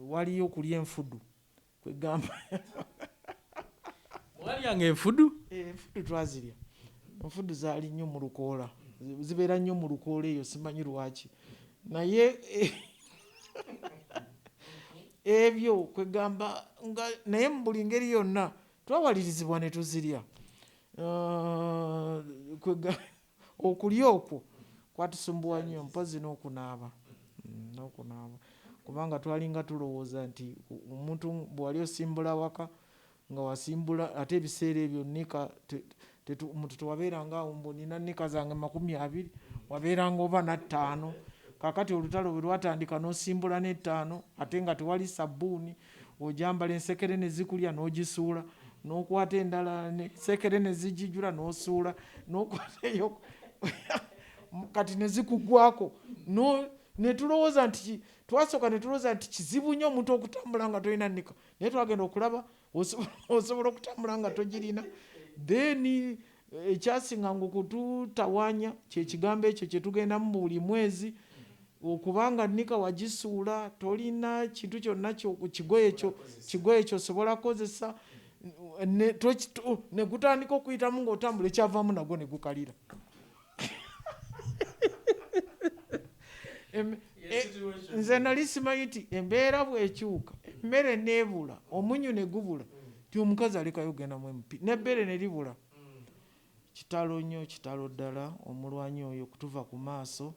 waliyo okulya enfudu kwegamba walyanga enfudu enfudu twazirya enfudu zaali nnyo mu lukoola zibeera nnyo mu lukoola eyo simanyi lwaki naye ebyo kwegamba naye mu buli ngeri yonna twawalirizibwa ne tuzirya okulya okwo kwatusumbuwa nnyo mpozi n'okunaaba kubanga twalinga tulowooza nti omuntu bwe wali osimbula waka nga wasimbula ate ebiseera ebyo nika omuntu tewabeeranga awo mbu nina nika zange 20 wabeeranga oba na 5 kakati olutalo bwe lwatandika n'osimbula ne 5 ate nga tewali sabbuuni ojambala ensekere ne zikulya n'ogisuula n'okwata endala ensekere ne zijijula n'osuula n'okwata eyo kati ne zikugwako ne tulowooza nti twasooka ne tulowooza nti kizibu nnyo omuntu okutambula nga tolina nika naye twagenda okulaba osobola okutambula nga togirina then ekyasinganga okututawaanya kyekigambo ekyo kyetugendamu buli mwezi okubanga nika wagisuula tolina kintu kyonna kigoye kyosobola kukozesa ne gutandika okuyitamu ng'otambula ekyavaamu nagwo ne gukalira nze nali simanyi nti embeera bw'ekyuka emmere neebula omunyu ne gubula ti omukazi alekayo gendamu empi n'ebbere ne libula kitalo nnyo kitalo ddala omulwanyi oyo kutuva ku maaso.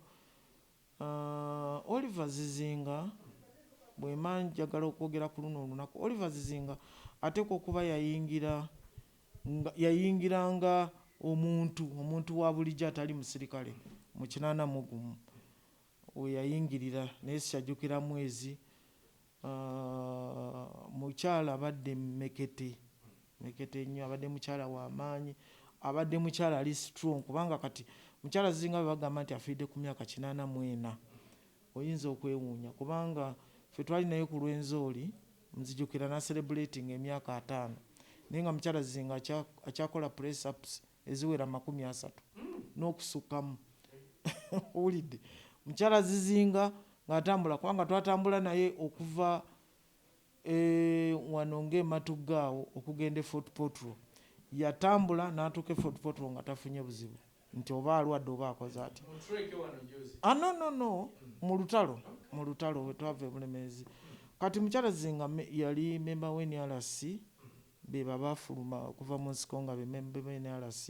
Oliver Zizinga bwema njagala okwogera ku luno olunaku Oliver Zizinga ateekwa okuba yayingiranga omuntu wa bulijjo atali musirikale mu 81 we yayingirira naye sikyajjukira mwezi mukyala abadde mekete nnyo abadde mukyala w'amaanyi abadde mukyala ali strong kubanga kati mukyala Zizinga bagamba nti afiidde ku myaka 84 oyinza okwewuunya kubanga ffe twali naye ku lw'enzooli nzijukira na celebrating emyaka 5 naye nga mukyala Zizinga akyakola press ups eziwera 30 n'okusukkamu owulidde mukyala Zizinga ng'atambula kubanga twatambula naye okuva wano ng'ematugaawo okugenda Fort Portal yatambula n'atuuka Fort Portal nga tafunye buzibu nti oba alwadde oba akoze ati no mu lutalo we twava ebulemeezi kati mukyala Zizinga yali memba w'NRC be babafuluma okuva mu nsiko nga bememba w'NRC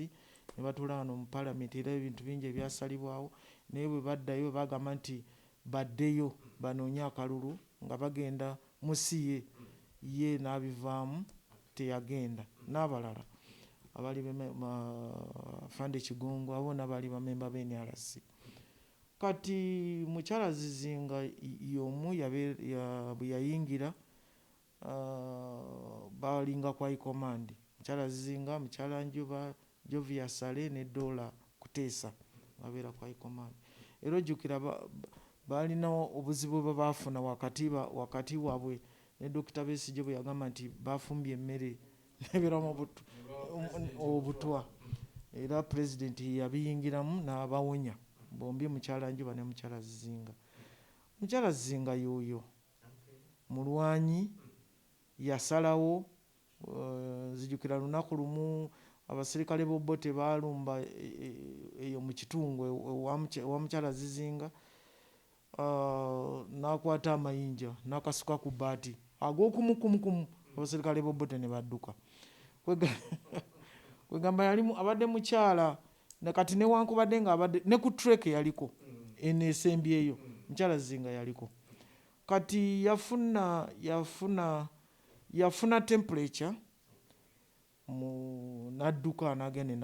ne batuula wano mu palamenti era ebintu bingi ebyasalibwawo naye bwe baddayo bagamba nti baddeyo banoonye akalulu nga bagenda musiye ye n'abivaamu teyagenda n'abalala abali Fande Kigongo abona bali bamemba b'NRC kati mukyala Zizinga y'omu bwe yayingira balinga kwa command mukyala Zizinga mukyala Njuba Jovia Sale ne Dola Kuteesa babeera kwa command era ojjukira balina obuzibu bwe baafuna wakati waabwe ne Dr. Besigye bwe yagamba nti bafumbye emmere n'ebiramu obutwa era pulezidenti yabiyingiramu n'abawonya bombi mukyala Njuba ne mukyala Zizinga. Mukyala Zizinga y'oyo mulwanyi yasalawo nzijukira lunaku lumu abasirikale b'Obote baalumba eyo mu kitungo ewa mukyala Zizinga n'akwata amayinja n'akasuka ku bbaati ag'okumukumu abasirikale b'Obote ne badduka kwegamba abadde mukyala kati newankubadde nga abadde ne ku trek yaliko eneesembyeyo mukyala Zizinga yaliko kati yafuna temperature n'adduka n'agenda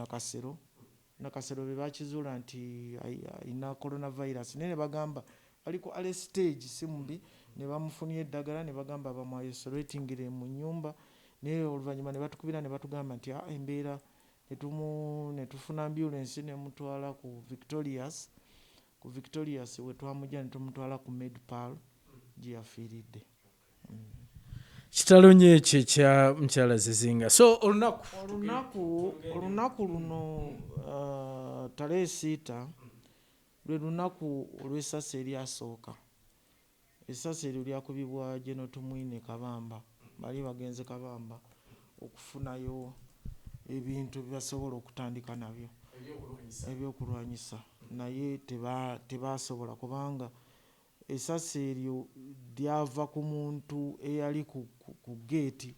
Nakasero be bakizuula nti alina coronavirus naye ne bagamba aliko ale stage si mubi ne bamufunira eddagala ne bagamba bamuisolatingire mu nnyumba naye oluvannyuma ne batukubira ne batugamba nti embeera ne tufuna ambulance ne mutwala ku Victorious we twamujja ne tumutwala ku Medpal gye yafiiridde. Kitalo nnyo ekyo ekya mukyala Zizinga. So olunaku luno Tarehe 6 lwe lunaku olw'essasi eryasooka essasi eryo lyakubibwa General Tumwine Kabamba, bali bagenze Kabamba okufunayo ebintu byebasobola okutandika nabyo ebyokulwanyisa, naye tebasobola kubanga essasi eryo lyava ku muntu eyali ku geeti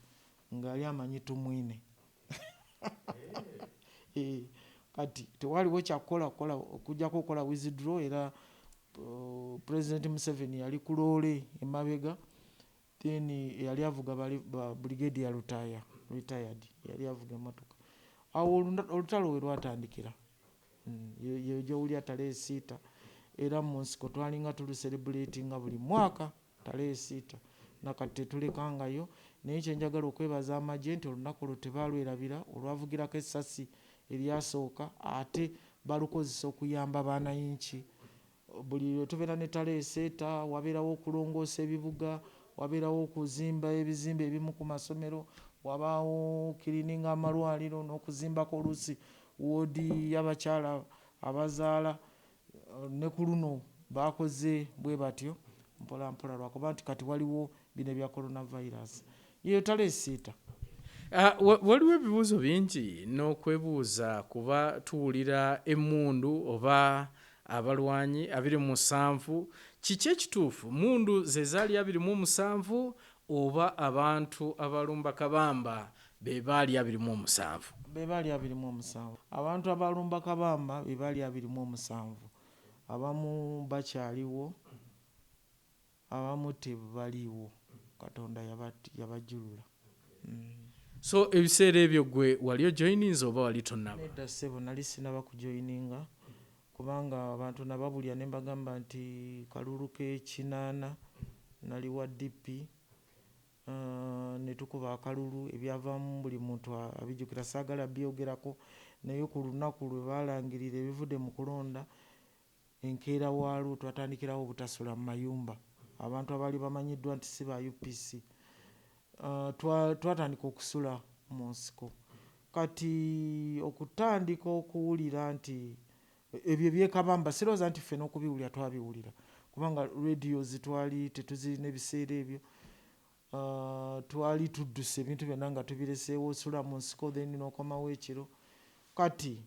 nga yali amanyi Tumwine. Kati tewaliwo kyakukola okujjako okukola withdraw. Era President Museveni yali ku loole emabega, then yali avuga brigadier retired yali avuga emotoka. Awo olutalo we lwatandikira, yojawulya tarehe 6, era mu nsiko twalinga tuluselebratinga buli mwaka tarehe 6, nakati tetulekangayo. Naye kyenjagala okwebaza amagye nti olunaku olwo tebalwerabira, olwavugirako essasi eryasooka ate balukozesa okuyamba banayinki. Buli lwe tubeera ne tarehe 6 wabeerawo okulongoosa ebibuga, wabeerawo okuzimba ebizimbe ebimu ku masomero, wabaawo kirininga amalwaliro n'okuzimbako oluusi woodi y'abakyala abazaala. Ne ku luno bakoze bwe batyo mpola mpola lwakuba nti kati waliwo bino ebya coronavirus. Yeyo tarehe 6. Waliwo ebibuuzo bingi n'okwebuuza kuba tuwulira emmundu oba abalwanyi 27. Kiki ekituufu, mundu ze zaali 27 oba abantu abalumba Kabamba be baali 27? Be baali 27. Abantu abalumba Kabamba be baali 27. Abamu bakyaliwo, abamu tebaliiwo. Katonda yabajjulula. So ebiseera ebyo gwe wali ojoyininze oba wali tonnaba? Nedda ssebo, nali sinaba kujoyininga kubanga abantu nababulya ne mbagamba nti kalulu k'ekinaana nali wa DP, ne tukuba akalulu ebyavaamu buli muntu abijjukira, saagala byogerako. Naye ku lunaku lwe baalangirira ebivudde mu kulonda, enkeera waalwo twatandikirawo obutasula mu mayumba. Abantu abaali bamanyiddwa nti si ba UPC twatandika okusula mu nsiko. Kati okutandika okuwulira nti ebyo byekabamba, sirowooza nti ffe n'okubiwulira twabiwulira kubanga radio zitwali tetuzirina ebiseera ebyo. Twali tudduse ebintu byonna nga tubireseewo, osula mu nsiko then n'okomawo ekiro. Kati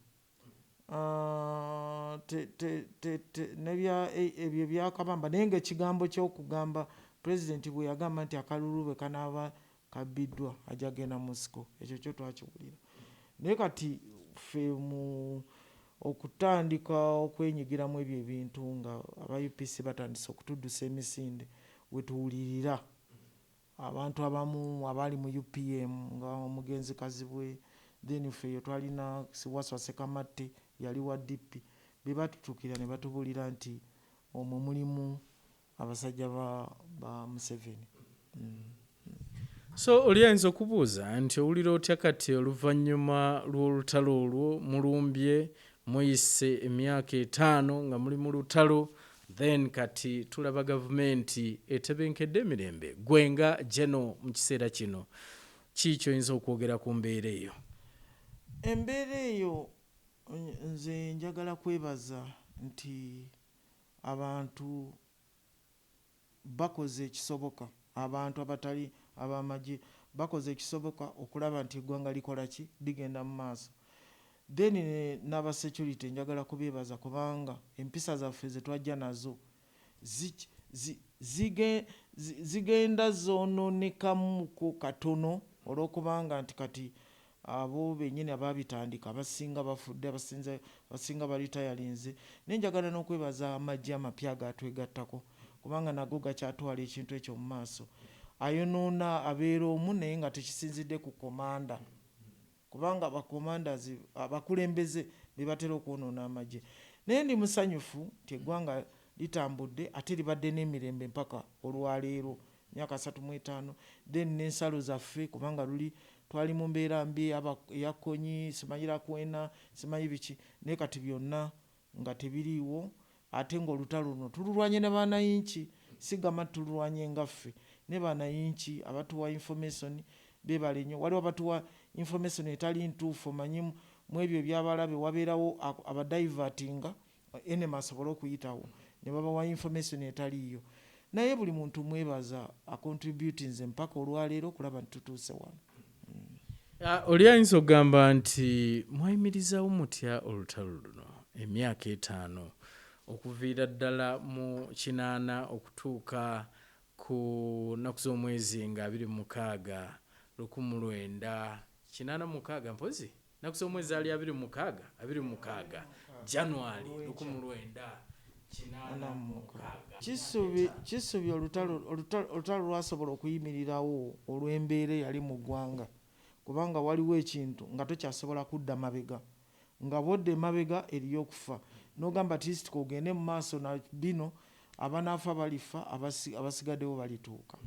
ebyo byakabamba, naye ngaekigambo ky'okugamba pulezidenti bwe yagamba nti akalulu bwe kanaaba kabbiddwa ajja genda mu nsiko, ekyo kyo twakiwulira. Naye kati ffe mu okutandika okwenyigiramu ebyo ebintu nga aba UPC batandise okutuddusa emisinde, we tuwulirira abantu abamu abaali mu UPM nga omugenzi Kazibwe, then ffe eyo twalina Siwaswa Sekamatte yali wa DP, be batutuukira ne batubulira nti omwo mulimu abasajja ba Museveni. So oli ayinza okubuuza nti owulira otya kati oluvannyuma lw'olutalo olwo mulumbye muyise emyaka 5 nga muli mu lutalo, then kati tulaba gavumenti etebenkedde emirembe, gwe nga General mu kiseera kino kiki oyinza okwogera ku mbeera eyo? Embeera eyo nze njagala kwebaza nti abantu bakoze ekisoboka, abantu abatali ab'amagye bakoze ekisoboka okulaba nti eggwanga likola ki, ligenda mu maaso. Then n'aba security njagala kubeebaza kubanga empisa zaffe ze twajja nazo zigenda zoononekamuko katono olw'okubanga nti kati abo bennyini abaabitandika abasinga bafudde, abasinga balitayalinze. Naye njagala n'okwebaza amagye amapya agatwegattako kubanga nago gakyatwala ekintu ekyo mu maaso. Ayonoona abeera omu naye nga tekisinzidde ku komanda, kubanga abakulembeze be batera okwonoona amagye. Naye ndi musanyufu nti eggwanga litambudde ate libadde n'emirembe mpaka olwaleero, myaka 35. Then n'ensalo zaffe kubanga twali mu mbeera mbi eyakkonyi, simanyira kwena, simanyi biki, naye kati byonna nga tebiriiwo. Ate ng'olutalo luno tululwanye ne banayinki, si gamba tululwanye ngaffe, ne banayinki abatuwa information beebale nnyo. Waliwo abatuwa information etali ntuufu, omanyi mu ebyo ebyabalabe wabeerawo abadivertinga enema asobole okuyitawo ne babawa information etaliiyo. naye buli muntu mwebaza acontributinze mpaka olwaleero okulaba nitutuuse wano. Oli ayinza okugamba nti mwayimirizawo mutya olutalo luno emyaka 5 okuviira ddala mu 8 okutuuka ku nnaku z'omwezi nga 26 1986 mpozi nnaku z'omwezi ali 26 January 1986. Kisubi olutalo lwasobola okuyimirirawo olw'embeera yali mu ggwanga, kubanga waliwo ekintu nga tokyasobola kudda mabega, nga bwodde mabega eriyo okufa n'ogamba tisitiko ogende mu maaso na bino abanaafa balifa, abasigaddewo balituuka.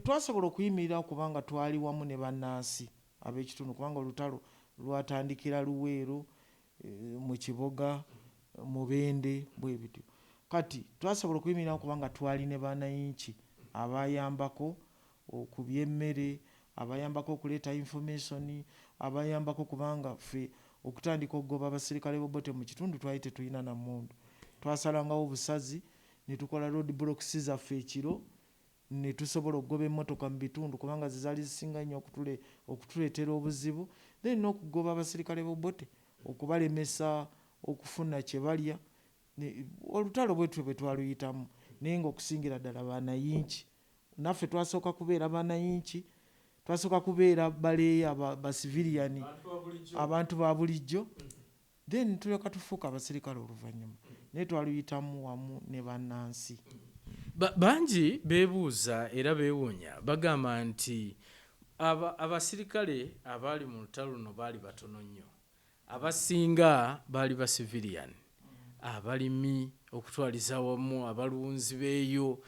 Twasobola okuyimirirawo kubanga twali wamu ne bannansi ab'ekitundu, kubanga olutalo lwatandikira Luweero, mu Kiboga, mu Bende, bwe bityo. Kati twasobola okuyimirirawo kubanga twali ne bannanchi abayambako ku by'emmere, abayambako okuleeta information, abayambako kubanga ffe okutandika okugoba abaserikale b'Obote mu kitundu twali tetulina na mmundu. Twasalangawo obusazi ne tukola road blocks zaffe ekiro ne tusobola okugoba emmotoka mu bitundu kubanga zizaali zisinga nnyo okutuleetera obuzibu, then n'okugoba abaserikale b'Obote okubalemesa okufuna kye balya. Olutalo bwetwe bwe twaluyitamu, naye ng'okusingira ddala bannayinki. Naffe twasooka kubeera bannayinki, twasooka kubeera baleeya ba civilian, abantu ba bulijjo, then tulyoka tufuuka abaserikale oluvannyuma, naye twaluyitamu wamu ne bannansi. Bangi beebuuza era beewuunya bagamba nti abasirikale abaali mu lutalo luno baali batono nnyo, abasinga baali ba civilian, abalimi okutwaliza wamu, abalunzi beeyo,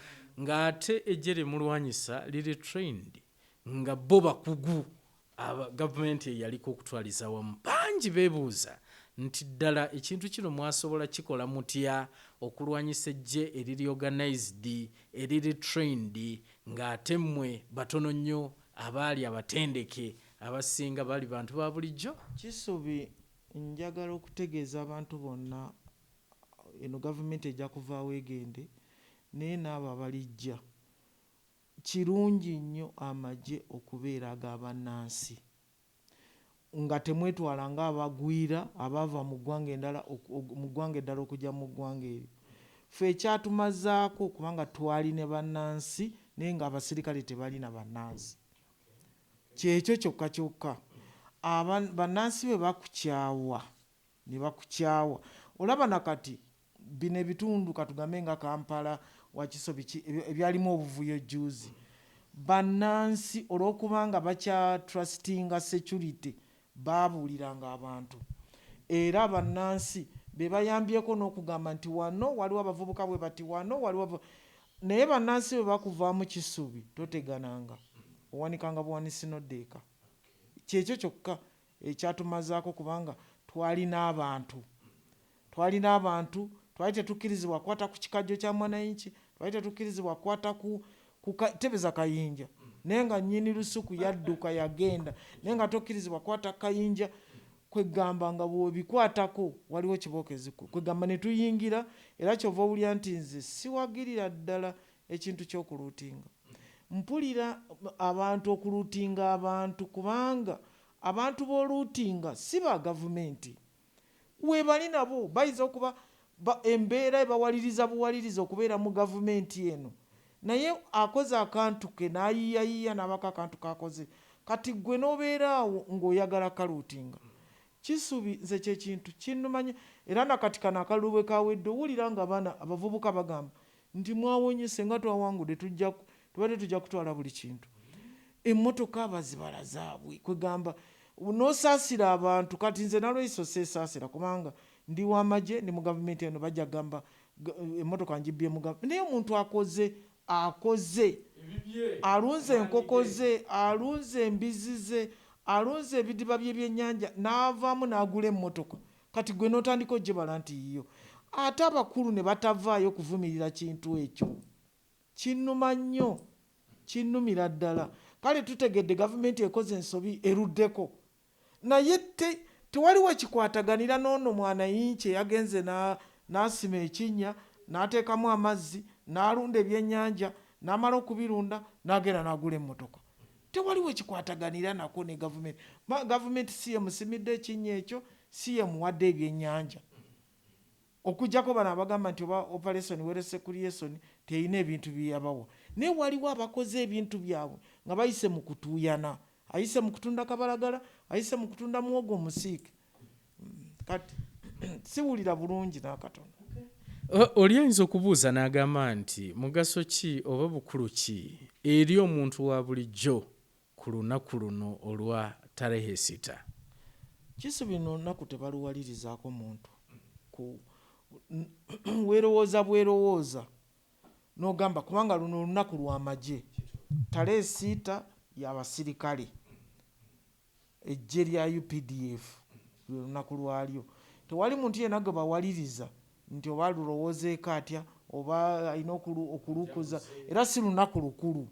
ng'ate ejje limulwanyisa liri trained nga bo bakugu gavumenti eyaliko okutwaliza wamu. Bangi beebuuza nti ddala ekintu kino mwasobola kikola mutya okulwanyisa ejje eriri organized, eriri trained, ng'ate mmwe batono nnyo abaali abatendeke abasinga baali bantu ba bulijjo? Kisubi njagala okutegeeza abantu bonna eno gavumenti ejja kuvaawo egende, naye n'abo abalijja kirungi nnyo amagye okubeera ag'abannansi, nga temwetwala ng'abagwira abaava mu ggwanga eddala okujja mu ggwanga eryo. Ffe ekyatumazaako kubanga twali ne bannansi naye ng'abaserikale tebalina bannansi, kyekyo kyokka kyokka. Bannansi bwe bakukyawa ne bakukyawa, olaba nakati bino ebitundu katugambe nga Kampala, Wakisobi ebyalimu obuvuyo juzi, bannansi olw'okubanga bakyatrustinga security baabuuliranga abantu, era bannansi be bayambyeko n'okugamba nti wano waliwo abavubuka bwe bati, wano waliwo naye bannansi bwe bakuvaamu Kisubi totegananga, owanikanga buwanisi n'oddeeka. Kyekyo kyokka ekyatumazaako kubanga twalina abantu, twali tetukkirizibwa kukwata ku kikajjo kya mwananchi, twali tetukkirizibwa kukwata ku tebeza kayinja, naye nga nnyini lusuku yadduka yagenda, naye nga tokkirizibwa kukwata kayinja, kwegamba nga bw'obikwatako waliwo kibookeziku, kwegamba ne tuyingira. Era kyova owulira nti nze siwagirira ddala ekintu ky'okuluutinga. Mpulira abantu okuluutinga abantu, kubanga abantu b'oluutinga si ba gavumenti, weebali nabo bayinza okuba embeera ebawaliriza buwaliriza okubeera mu gavumenti eno, naye akoze akantu ke n'ayiyayiya n'abako akantu kakoze, kati gwe n'obeera awo ng'oyagala kaluutinga. Kisubi nze kyekintu kinnumanya, era nakati kano akalulu bwe kawedde owulira nga abaana abavubuka bagamba nti mwawonye senga twawangudde tubadde tujja kutwala buli kintu. Emmotoka abazibala zaabwe, kwegamba n'osaasira abantu. Kati nze nalweiso seesaasira kubanga ndi w'amagye, ndi mu gavumenti eno, bajja gamba emmotoka ngibbye mu gavumenti, naye omuntu akoze alunze enkoko ze, alunze embizi ze, alunze ebidiba by'ebyennyanja, n'avaamu n'agula emmotoka. Kati gwe n'otandika ogyebala nti yiyo. Ate abakulu ne batavaayo kuvumirira kintu ekyo. Kinnuma nnyo, kinnumira ddala. Kale tutegedde gavumenti ekoze ensobi eruddeko, naye tewaliwo ekikwataganira n'ono mwanayinki eyagenze n'asima ekinnya n'ateekamu amazzi n'alunda ebyennyanja n'amala okubirunda n'agenda n'agula emmotoka. Tewaliwo ekikwataganira nako ne gavumenti. Gavumenti si ye musimidde ekinnya ekyo, si ye muwadde ebyennyanja. Okujjako bano abagamba nti oba operation werese creation teyina ebintu byeyabawa. Naye waliwo abakoze ebintu byabwe nga bayise mu kutuuyana, ayise mu kutunda kabalagala, ayise mu kutunda muwogo omusiike. Kati siwulira bulungi n'akatono. Oli ayinza okubuuza n'agamba nti mugaso ki oba bukulu ki eri omuntu wa bulijjo ku lunaku luno olwa tarehe 6? Kisubi no lunaku tebaluwalirizaako muntu. Weerowooza bwerowooza n'ogamba kubanga luno olunaku lw'amagye. Tarehe 6 y'abasirikale, eggye lya UPDF lwe lunaku lwalyo. Tewali muntu yenna gwe bawaliriza nti oba lulowoozeeko atya oba alina okulukuza, era si lunaku lukulu.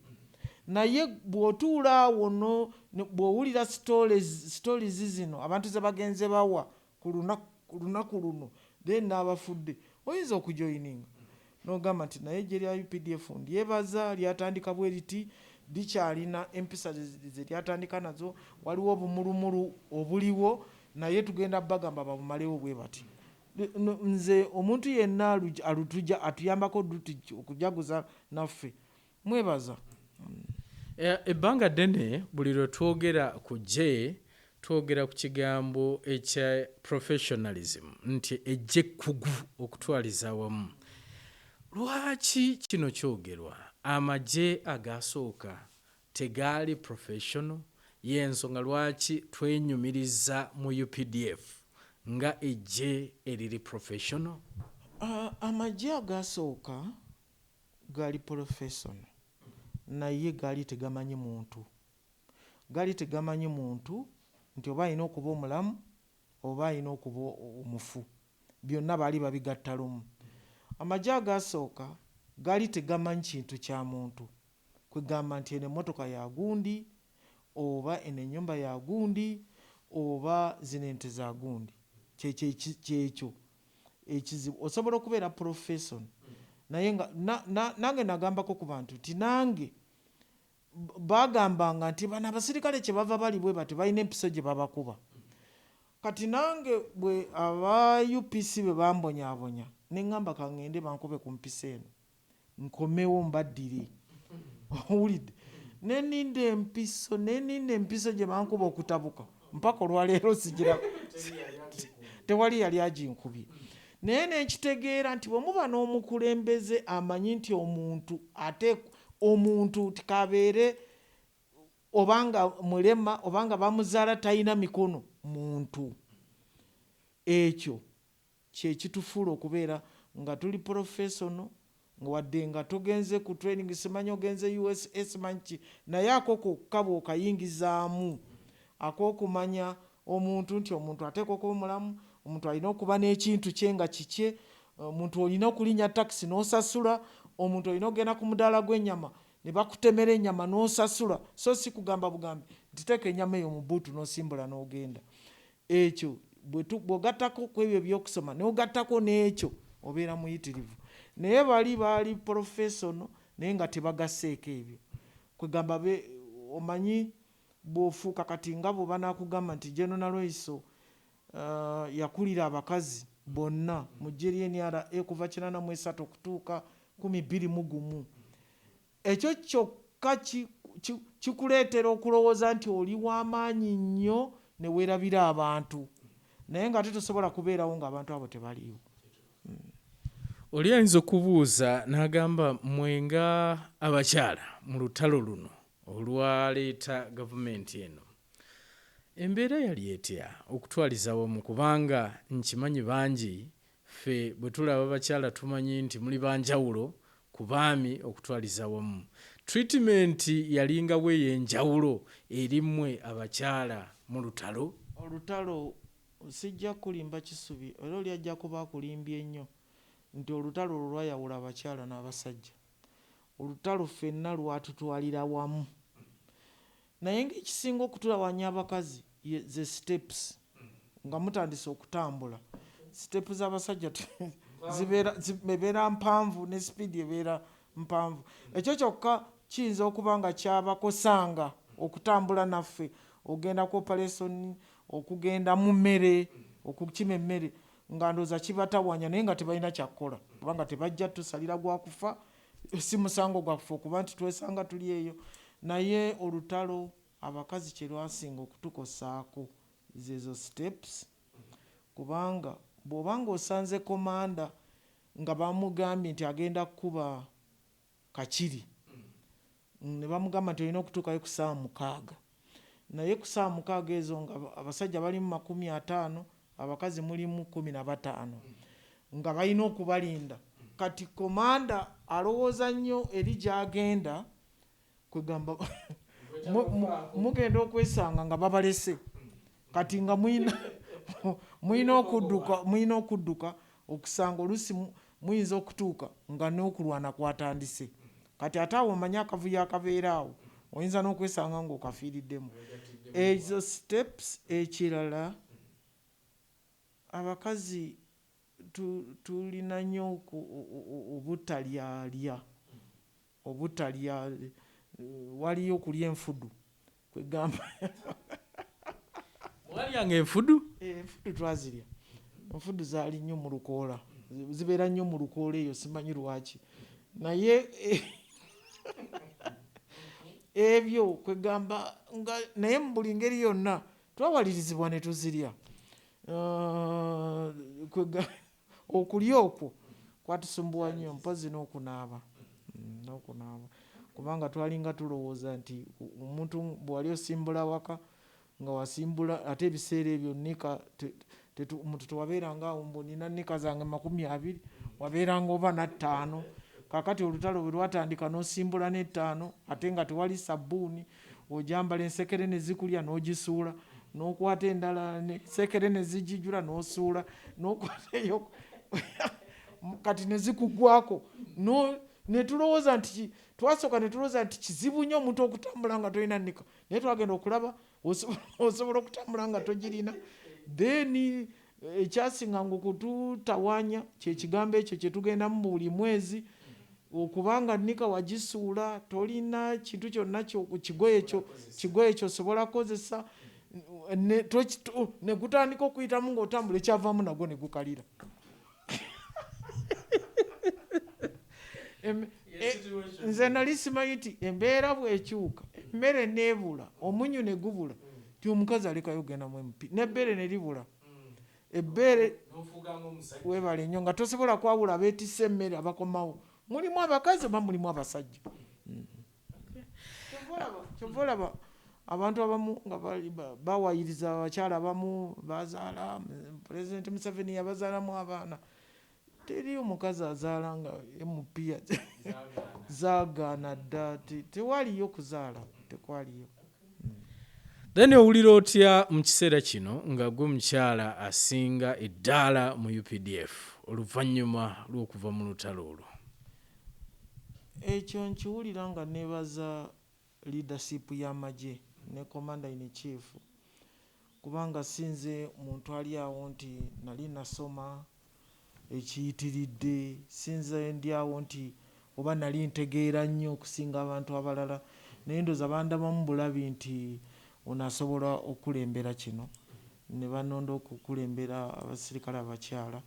Naye bw'otuula awo bw'owulira stories zino abantu ze bagenze bawa ku lunaku luno then n'abafudde, oyinza okujoyininga n'ogamba nti naye eggye lya UPDF ndyebaza lyatandika bwe liti, likyalina empisa ze lyatandika nazo, waliwo obumulumulu obuliwo, naye tugenda bagamba babumalewo bwe bati. Nze omuntu yenna atuyambako okujaguza naffe mwebaza. Ebbanga ddene buli lwe twogera ku gye twogera ku kigambo ekya professionalism nti ejje kugu okutwaliza awamu. Lwaki kino kyogerwa? Amagye agasooka tegaali professional, y'ensonga lwaki twenyumiriza mu UPDF nga ejje eriri professional? Amagye agasooka gaali professional naye gaali tegamanyi muntu. Gaali tegamanyi muntu nti oba alina okuba omulamu oba alina okuba omufu, byonna baali babigatta lumu. Amagye agasooka gaali tegamanyi kintu kya muntu, kwegamba nti eno emmotoka ya gundi oba eno ennyumba ya gundi oba zino ente za gundi. Kyekyo ekizibu. Osobola okubeera profession naye nga nange nagambako ku bantu nti nange bagambanga nti bano abasirikale kye bava bali bwe bati balina empiso gye babakuba. Kati nange bwe aba UPC bwe bambonyaabonya ne ngamba kangende bankube ku mpisa eno nkomewo mbaddire. Owulidde? Neninda empiso gye bankuba okutabuka mpaka olwaleero sigira tewali yali aginkubye. Naye nekitegeera nti bwe muba n'omukulembeze amanyi nti omuntu tikabeere obanga mulema obanga bamuzaala talina mikono, muntu. Ekyo kyekitufuula okubeera nga tuli professional, nga wadde nga togenze ku training, simanyi ogenze USS manchi, naye akoko kabo okayingizaamu ak'okumanya omuntu nti omuntu ateekwa okuba omulamu, omuntu alina okuba n'ekintu kye nga kikye, omuntu olina okulinnya takisi n'osasula, omuntu olina okugenda ku mudaala gw'ennyama ne bakutemera ennyama n'osasula, so si kugamba bugambi nti teeka ennyama eyo mu buutu n'osimbula n'ogenda. Ekyo bw'ogattako ku ebyo ebyokusoma n'ogattako n'ekyo obeera muyitirivu. Naye baali professional naye nga tebagasseeko ebyo. Kwegamba omanyi bw'ofuuka kati nga bwe banaakugamba nti General Loiso yakulira abakazi bonna mu ggye ly'NRA kuva 83 okutuuka 2021. Ekyo kyokka kikuleetera okulowooza nti oli w'amaanyi nnyo ne weerabira abantu, naye nga tetusobola kubeerawo ng'abantu abo tebaliiwo. Oli ayinza okubuuza n'agamba mmwe nga abakyala mu lutalo luno olwaleeta gavumenti eno, embeera yali etya okutwaliza wamu? Kubanga nkimanyi bangi ffe bwe tulaba abakyala tumanyi nti muli banjawulo ku baami okutwaliza wamu. Treatment yalinga bw'ey'enjawulo eri mmwe abakyala mu lutalo? Olutalo sijja kulimba Kisubi, era oli ajja kuba akulimbye ennyo nti olutalo olwo lwayawula abakyala n'abasajja. Olutalo ffenna lwatutwalira wamu, naye ng'ekisinga okutulawanya abakazi ze steps nga mutandise okutambula. Steps z'abasajja ebeera mpanvu ne speed ebeera mpanvu. Ekyo kyokka kiyinza okuba nga kyabakosanga okutambula naffe, ogenda ku operation, okugenda mu mmere, okukima emmere nga ndooza kibatawanya naye nga tebalina kyakkola kubanga tebajja tusalira gwa kufa, si musango gwa kufa okuba nti twesanga tuli eyo. Naye olutalo abakazi kye lwasinga okutukosaako zezo steps, kubanga bw'obanga osanze komanda nga bamugambye nti agenda kukuba Kakiri, ne bamugamba nti olina okutuukayo ku ssaawa 6, naye ku ssaawa 6 ezo nga abasajja bali mu 50, abakazi mulimu 15 nga balina okubalinda. Kati komanda alowooza nnyo eri gy'agenda, kwegamba mugenda okwesanga nga babalese, kati nga muyina okudduka okusanga oluusi muyinza okutuuka nga n'okulwana kwatandise. Kati ate awo omanyi akavuyo akabeera awo oyinza n'okwesanga ng'okafiiriddemu. Ezo steps. Ekirala, abakazi tulina nnyo obutalya waliyo okulya enfudu, kwegamba walyanga enfudu? Enfudu twazirya. Enfudu zaali nnyo mu lukoola, zibeera nnyo mu lukoola eyo, simanyi lwaki, naye ebyo kwegamba nga naye mu buli ngeri yonna twawalirizibwa ne tuzirya. Okulya okwo kwatusumbuwa nnyo, mpozi n'okunaaba, kubanga twalinga tulowooza nti omuntu bwe wali osimbula waka nga wasimbula ate ebiseera ebyo nika omuntu tewabeeranga awo mbu nina nika zange 20, wabeeranga oba na 5. Kaakati olutalo bwe lwatandika n'osimbula ne 5 ate nga tewali sabbuuni, ojambala ensekere ne zikulya n'ogisuula, n'okwata endala ensekere ne zigijjula n'osuula, n'okwata eyo kati ne zikugwako. Ne tulowooza nti twasooka ne tulowooza nti kizibu nnyo omuntu okutambula nga tolina nika, naye twagenda okulaba osobola okutambula nga togirina. Then ekyasinganga okututawaanya kye kigambo ekyo kye tugendamu buli mwezi, okubanga nika wagisuula tolina kintu kyonna kigoye kyosobola kukozesa, ne gutandika okuyitamu ng'otambula, ekyavaamu nagwo ne gukalira. Nze nali simanyi nti embeera bw'ekyuka, emmere neebula, omunyu ne gubula, ti omukazi alekayo ogendamu MP, n'ebbeere ne libula. Ebbeere weebale nnyo nga tosobola kwawula abeetisse emmere abakomawo, mulimu abakazi oba mulimu abasajja. Kyova olaba abantu abamu nga bawayiriza abakyala abamu bazaala, Pulezidenti Museveni yabazaalamu abaana. Teri omukazi azaala nga MP zaagaana dda, tewaliyo kuzaala, tekwaliyo. Then owulira otya mu kiseera kino nga gwe mukyala asinga eddaala mu UPDF oluvannyuma lw'okuva mu lutalo olwo? Ekyo nkiwulira nga neebaza leadership y'amagye ne commander in chief, kubanga sinze muntu ali awo nti nali nasoma ekiyitiridde, sinze ndi awo nti oba nali ntegeera nnyo okusinga abantu abalala, naye ndooza bandabamu bulabi nti onaasobola okukulembera kino. Ne banonda okukulembera abasirikale abakyala,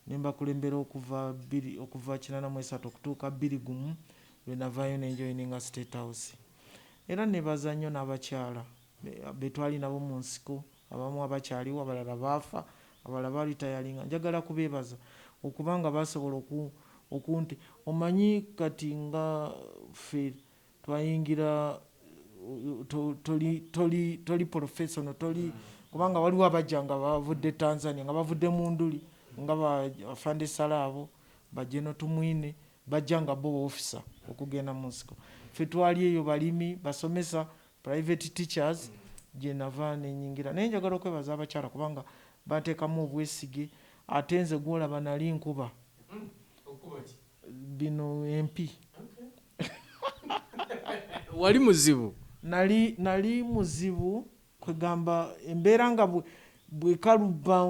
ne mbakulembera okuva 83 okutuuka 21 lwe navaayo ne njoyininga State House. Era nebaza nnyo n'abakyala be twali nabo mu nsiko, abamu abakyaliwo, abalala baafa, abalala balitayalinga. Njagala kubeebaza okubanga basobola okunti omanyi kati nga ffe twayingira toli professional, kubanga waliwo abajja nga bavudde Tanzania, nga bavudde mu nduli, nga bafande Salaabo, bajeno Tumwine, bajja nga bo officer okugenda mu nsiko. Ffe twali eyo balimi, basomesa, private teachers, gye nava nenyingira. Naye njagala okwebaza abakyala kubanga bateekamu obwesige, ate nze gwolaba nali nkuba bino MP. Wali muzibu? Nali muzibu, kwegamba embeera nga bwekaluba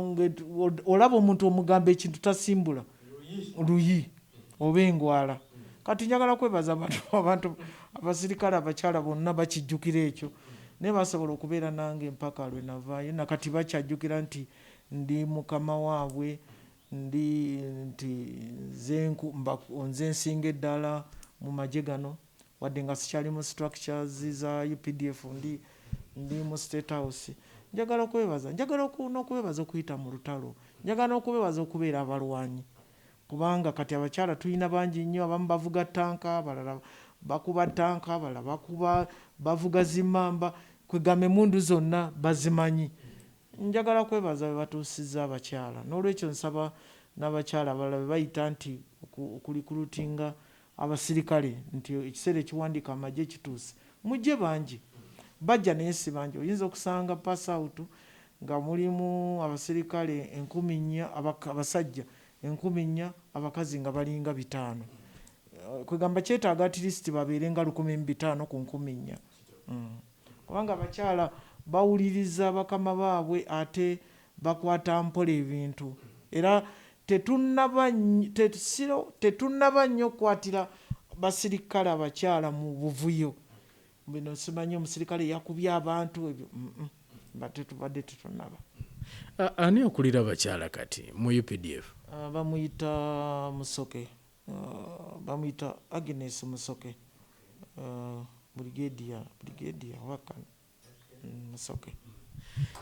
olaba omuntu omugamba ekintu tasimbula, luyi oba engwala. Kati njagala kwebaza abantu abasirikale abakyala bonna bakijjukira ekyo naye basobola okubeera nange mpaka lwe navaayo nakati bakyajjukira nti ndi mukama waabwe nti nze nsinga eddala mu magye gano wadde nga sikyali mu structures za UPDF ndi mu State House. Njagala n'okwebaza okuyita mu lutalo, njagala n'okwebaza okubeera abalwanyi kubanga kati abakyala tulina bangi nnyo. Abamu bavuga tanka, abalala bakuba tanka, abalala bavuga zimamba, kwegamba emmundu zonna bazimanyi. Njagala kwebaza be batuusizza abakyala, n'olwekyo nsaba n'abakyala abalala be bayita nti okulikulutinga abasirikale nti ekiseera ekiwandiika amagye kituuse, mujje bangi, bajja naye si bangi. Oyinza okusanga pass out nga mulimu abasirikale 4,000 abasajja 4,000 abakazi nga balinga 5. Kwegamba kyetaaga at least babeere nga 1,500 ku 4,000. Kubanga abakyala bawuliriza bakama baabwe ate bakwata mpola ebintu era tetunnaba nnyo okukwatira basirikale abakyala mu buvuyo. Bino simanyi omusirikale yakubye abantu ebyo tetubadde tetunaba. Ani akulira abakyala kati mu UPDF? Bamuyita Musoke, bamuyita Agnes Musoke, brigadier wakana Musoke.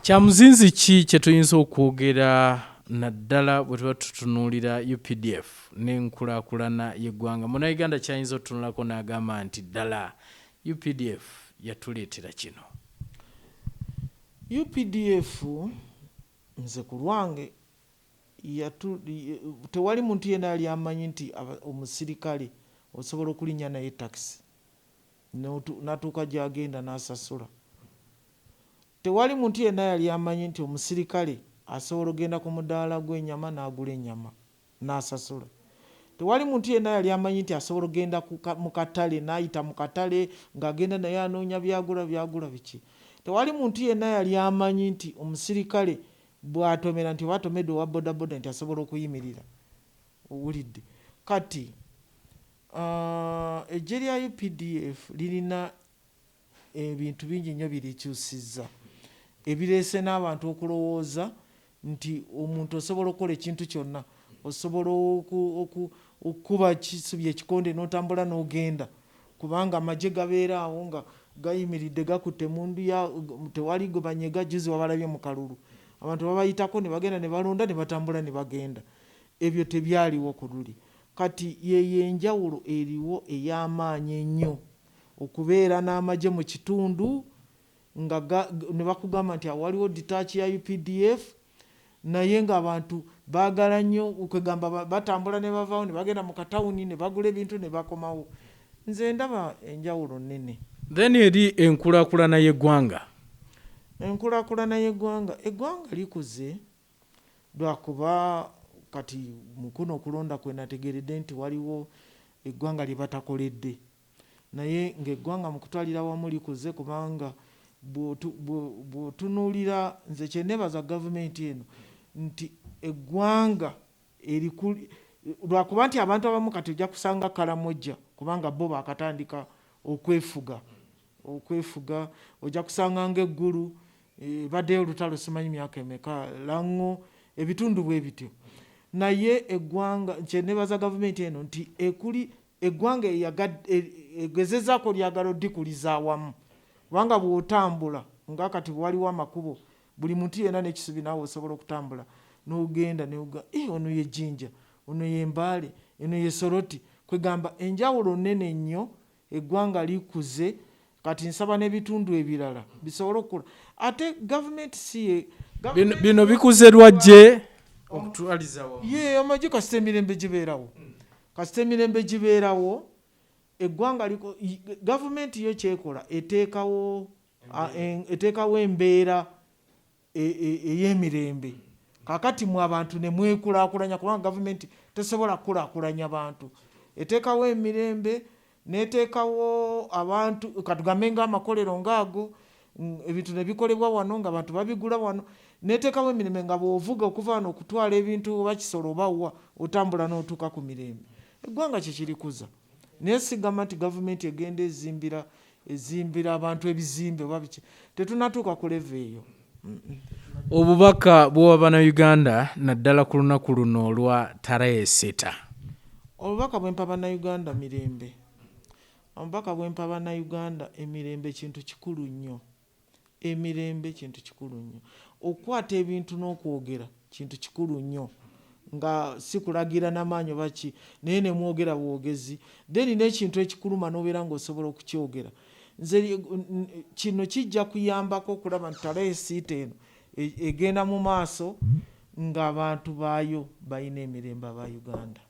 Kya muzinzi ki kye tuyinza okwogera naddala bwe tuba tutunuulira UPDF n'enkulaakulana y'eggwanga? Munnayuganda kyayinza otutunulako n'agamba nti ddala UPDF yatuleetera kino. UPDF nze ku lwange tewali muntu yenna yali amanyi nti omusirikale osobola okulinnya naye takisi natuuka gy'agenda n'asasula. Tewali muntu yenna yali amanyi nti omusirikale asobola ogenda ku mudaala gw'ennyama n'agula ennyama n'asasula. Tewali muntu yenna yali amanyi nti asobola ogenda mu katale n'ayita mu katale ng'agenda naye anoonya byagula biki. Tewali muntu yenna yali amanyi nti omusirikale bw'atomera nti watomedde owa bodaboda nti asobola okuyimirira. Owulidde? Kati eggye lya UPDF lirina ebintu bingi nnyo birikyusizza ebireese n'abantu okulowooza nti omuntu osobola okukola ekintu kyonna, osobola okukuba kisubi ekikonde n'otambula n'ogenda kubanga amagye gabeera awo nga gayimiridde gakutte mundu tewali gwe banyega. Juzi wabalabye mu kalulu abantu babayitako ne bagenda ne balonda ne batambula ne bagenda. Ebyo tebyaliwo ku luli. Kati yeyo enjawulo eriwo ey'amaanyi ennyo okubeera n'amagye mu kitundu nga ne bakugamba nti waliwo ditaachi ya UPDF naye ng'abantu baagala nnyo okwegamba batambula ne bavaawo ne bagenda mu katawuni ne bagula ebintu ne bakomawo. Nze ndaba enjawulo nnene. Then eri enkulaakulana y'eggwanga. Enkulaakulana y'eggwanga, eggwanga likuze lwakuba kati mu kuno okulonda kwe nategeredde nti waliwo eggwanga lye batakoledde naye ng'eggwanga mu kutwalira wamu likuze kubanga bw'otunuulira nze kye neebaza gavumenti eno nti eggwanga lwakuba nti abantu abamu kati ojja kusanga Kalamojja kubanga bo baakatandika okwefuga ojja kusanga ng'eggulu baddeyo olutalo simanyi myaka emeka Lango ebitundu bwe bityo naye eggwanga kye neebaza gavumenti eno nti eggwanga egezezaako lyagala oddikuliza awamu kubanga bw'otambula nga kati waliwo amakubo buli muntu yenna n'ekisubi naawe osobola okutambula n'ogenda neoga ono ye Jinja, ono ye Mbaale, ono ye Soroti. Kwegamba enjawulo nnene nnyo, eggwanga likuze kati nsaba n'ebitundu ebirala bisobola okukula. Ate gavumenti si bino bikuze lwajje okutwaliza wamu. Amagye kasita emirembe gibeerawo eggwanga gavumenti yo kyekola eteekawo embeera ey'emirembe. Kakati mu abantu ne mwekulaakulanya kubanga gavumenti tesobola kukulaakulanya bantu. Eteekawo emirembe n'eteekawo abantu katugambe ng'amakolero ng'ago ebintu ne bikolebwa wano nga abantu babigula wano neteekawo emirembe nga bw'ovuga okuva wano okutwala ebintu oba kisolo obawa otambula n'otuuka ku mirembe eggwanga kyekirikuza naye sigamba nti gavumenti egenda ezimbira abantu ebizimbe oba biki tetunatuuka ku leva eyo. Obubaka bw'owa bannayuganda naddala ku lunaku luno olwa Tarayeeseta. Obubaka bwempa bannayuganda mirembe. Obubaka bwempa bannayuganda emirembe kintu kikulu nnyo. Emirembe kintu kikulu nnyo. Okukwata ebintu n'okwogera kintu kikulu nnyo. Nga si kulagira n'amaanyi oba ki naye ne mwogera bwogezi then n'ekintu ekikuluma n'obeera ng'osobola okukyogera. Nze kino kijja kuyambako okulaba nti Tarayeeseta eno egenda mu maaso ng'abantu baayo balina emirembe aba Uganda.